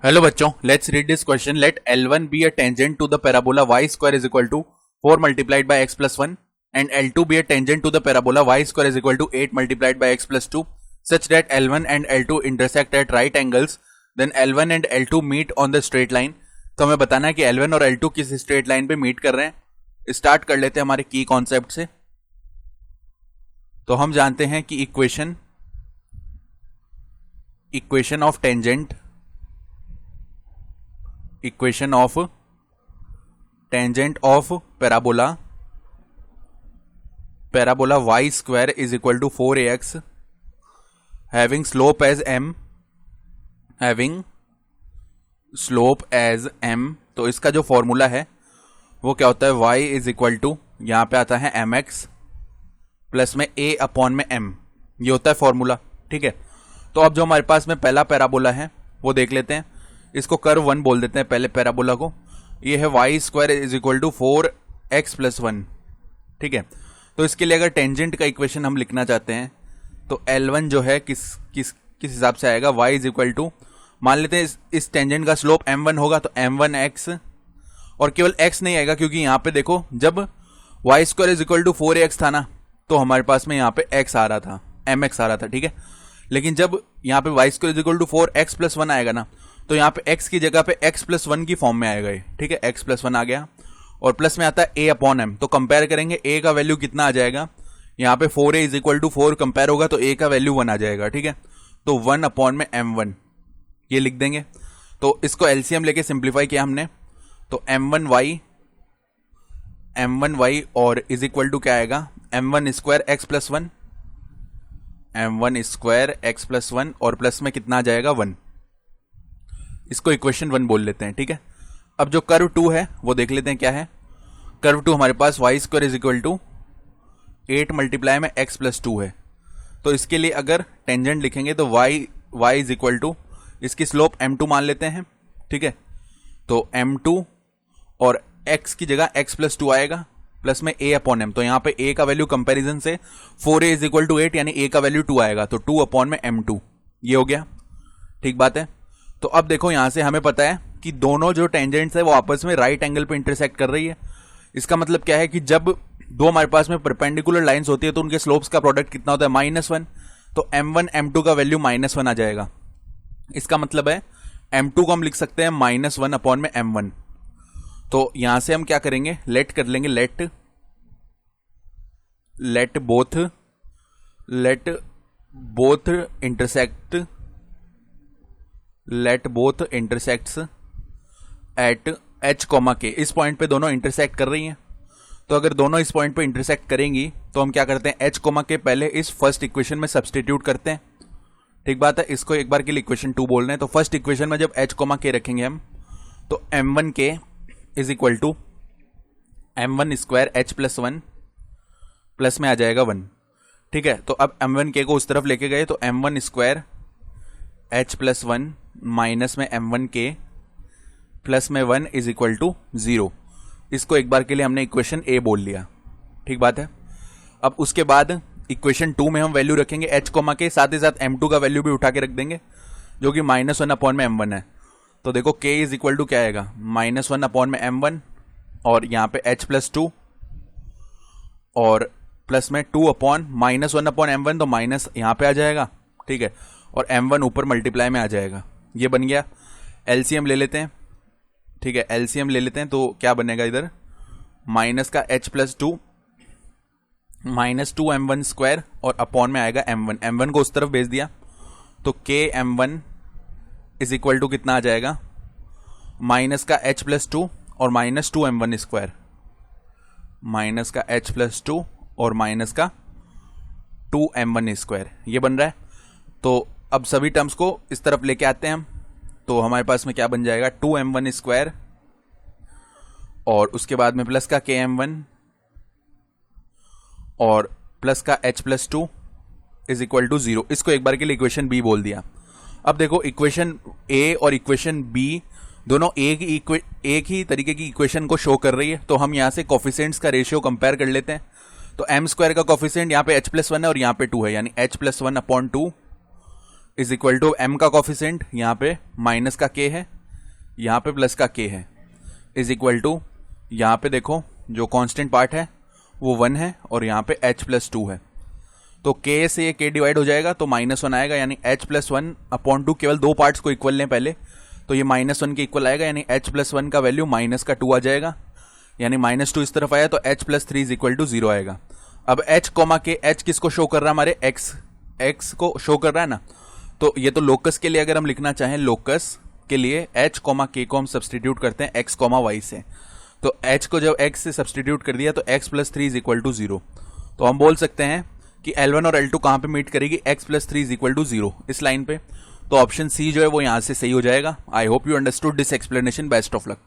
Hello बच्चों, let's read this question. Let L1 be a tangent to the parabola y square is equal to 4 multiplied by x plus 1 and L2 be a tangent to the parabola y square is equal to 8 multiplied by x plus 2 such that L1 and L2 intersect at right angles, then L1 and L2 meet on the straight line. तो हमें बताना है कि L1 और L2 किस straight line पे meet कर रहे हैं. स्टार्ट कर लेते हैं हमारे की कॉन्सेप्ट से. तो हम जानते हैं कि equation of tangent of parabola y square is equal to 4ax having slope as m. तो इसका जो फॉर्मूला है वो क्या होता है, y इज इक्वल टू यहां पे आता है mx प्लस में a अपॉन में m. ये होता है फॉर्मूला. ठीक है, तो अब जो हमारे पास में पहला पैराबोला है वो देख लेते हैं. इसको कर्व 1 बोल देते हैं पहले पैराबोला को. ये है y square is equal to 4x plus 1. ठीक है, तो इसके लिए अगर टेंजेंट का इक्वेशन हम लिखना चाहते हैं तो L1 जो है किस हिसाब से आएगा, y इज इक्वल टू, मान लेते हैं इस टेंजेंट का स्लोप m1 होगा तो m1x, और केवल x नहीं आएगा क्योंकि यहां पे देखो जब y square is equal to 4x था ना तो हमारे पास में यहां पे x आ रहा था, mx आ रहा था. ठीक है, लेकिन जब यहां पे y square is equal to 4x plus 1 आएगा ना तो यहाँ पे x की जगह पे x प्लस 1 की फॉर्म में आएगा ये. ठीक है, x प्लस 1 आ गया और प्लस में आता है a अपॉन m. तो कंपेयर करेंगे a का वैल्यू कितना आ जाएगा, यहाँ पे 4a is equal to 4 compare होगा तो a का वैल्यू 1 आ जाएगा. ठीक है, तो 1 अपॉन में m1 ये लिख देंगे. तो इसको एलसीएम लेके सिंप्लीफाई किया हमने तो m1y और इज इक्वल टू क्या आएगा, m1 square x plus 1, m1 square x plus 1 और प्लस में कितना आ जाएगा 1. इसको इक्वेशन 1 बोल लेते हैं. ठीक है, अब जो कर्व 2 है वो देख लेते हैं क्या है. कर्व 2 हमारे पास y square is equal to 8 multiply में x प्लस 2 है. तो इसके लिए अगर टेंजेंट लिखेंगे तो y इज इक्वल टू, इसकी स्लोप m2 मान लेते हैं. ठीक है, तो m2 और x की जगह x प्लस 2 आएगा प्लस में a अपॉन m. तो यहाँ पे a का वैल्यू कंपेरिजन से 4a इज इक्वल टू 8 यानी a का वैल्यू 2 आएगा तो 2 अपॉन में m2. ये हो गया. ठीक बात है. तो अब देखो यहां से हमें पता है कि दोनों जो टेंजेंट्स है वो आपस में राइट एंगल पे इंटरसेक्ट कर रही है. इसका मतलब क्या है कि जब दो हमारे पास में परपेंडिकुलर लाइंस होती है तो उनके स्लोप्स का प्रोडक्ट कितना होता है, -1. तो m1 m2 का वैल्यू -1 आ जाएगा. इसका मतलब है m2 को हम लिख सकते हैं -1 अपॉन में m1. तो यहां से हम क्या करेंगे, लेट कर लेंगे, let both intersects at h, k. इस पॉइंट पे दोनों इंटरसेक्ट कर रही हैं. तो अगर दोनों इस पॉइंट पे इंटरसेक्ट करेंगी तो हम क्या करते हैं, h, k पहले इस फर्स्ट इक्वेशन में सब्सटीट्यूट करते हैं. ठीक बात है, इसको एक बार के लिए इक्वेशन 2 बोल रहे हैं. तो फर्स्ट इक्वेशन में जब h, k रखेंगे हम तो m1k is equal to m1 square h plus 1 plus में आ जाएगा 1. ठीक है, तो अब m1k को उस तरफ लेके गए तो m1 square h plus 1 minus में m1k प्लस में 1 इज इक्वल टू 0. इसको एक बार के लिए हमने इक्वेशन a बोल लिया. ठीक बात है. अब उसके बाद इक्वेशन 2 में हम वैल्यू रखेंगे h, k, साथ ही साथ m2 का वैल्यू भी उठा के रख देंगे जो कि -1 अपॉन में m1 है. तो देखो k इज इक्वल टू क्या आएगा, -1 अपॉन में m1 और यहाँ पे h प्लस 2 और प्लस में 2 अपॉन -1 अपॉन m1 तो माइनस यहाँ पे आ जाएगा. ठीक है, और m1 ऊपर मल्टीप्लाई में आ जाएगा. ये बन गया. एलसीएम ले लेते हैं. ठीक है, एलसीएम ले लेते हैं तो क्या बनेगा, इधर माइनस का h प्लस 2 -2 m1 स्क्वायर और अपॉन में आएगा m1 को उस तरफ भेज दिया तो k m1 is equal to कितना आ जाएगा, माइनस का h प्लस 2 और -2 m1 स्क्वायर, माइनस का h प्लस 2 और माइनस का 2 m1 स्क्वायर. ये बन रहा है. तो अब सभी टर्म्स को इस तरफ लेके आते हैं हम तो हमारे पास में क्या बन जाएगा, 2 m1 स्क्वायर और उसके बाद में प्लस का k m1 और प्लस का h plus 2 is equal to 0. इसको एक बार के लिए इक्वेशन b बोल दिया. अब देखो इक्वेशन a और इक्वेशन b दोनों एक ही तरीके की इक्वेशन को शो कर रही है. तो हम यहां से कोफिशिएंट्स का रेशियो कंपेयर कर लेते हैं. तो m स्क्वायर का कोफिशिएंट यहाँ पे h प्लस 1 है और यहाँ पे 2 है यानी h plus 1 upon 2 is equal to m का कोफिशिएंट यहाँ पे माइनस का k है यहाँ पे प्लस का k है इज इक्वल टू, यहाँ पे देखो जो कांस्टेंट पार्ट है वो 1 है और यहाँ पे h प्लस 2 है, तो k से ये k डिवाइड हो जाएगा तो -1 आएगा, यानी h प्लस 1/2, केवल दो पार्ट्स को इक्वल लें पहले, तो ये -1 के इक्वल आएगा, यानी h प्लस 1 का वैल्यू -2 आ जाएगा, यानी -2 इस तरफ आया तो h plus 3 is equal to 0 आएगा। अब h कोमा के, h किसको शो कर रहा है, हमारे x को शो कर रहा है ना, तो ये तो लोकस के लिए अगर हम लिखना चाहें, लोकस के लिए h कोमा k को हम सब्सटीट्यूट करते हैं x कोमा y से, तो h को जब x से सब्सटीट्यूट कर दिया तो x plus 3 is equal to 0, तो हम बोल सकते हैं कि L1 और L2 कहाँ पे मीट करेगी, x plus 3 is equal to 0 इस लाइन पे, तो ऑप्शन सी जो है वो यहाँ से सही हो जाएगा। I hope you understood this explanation, best of luck.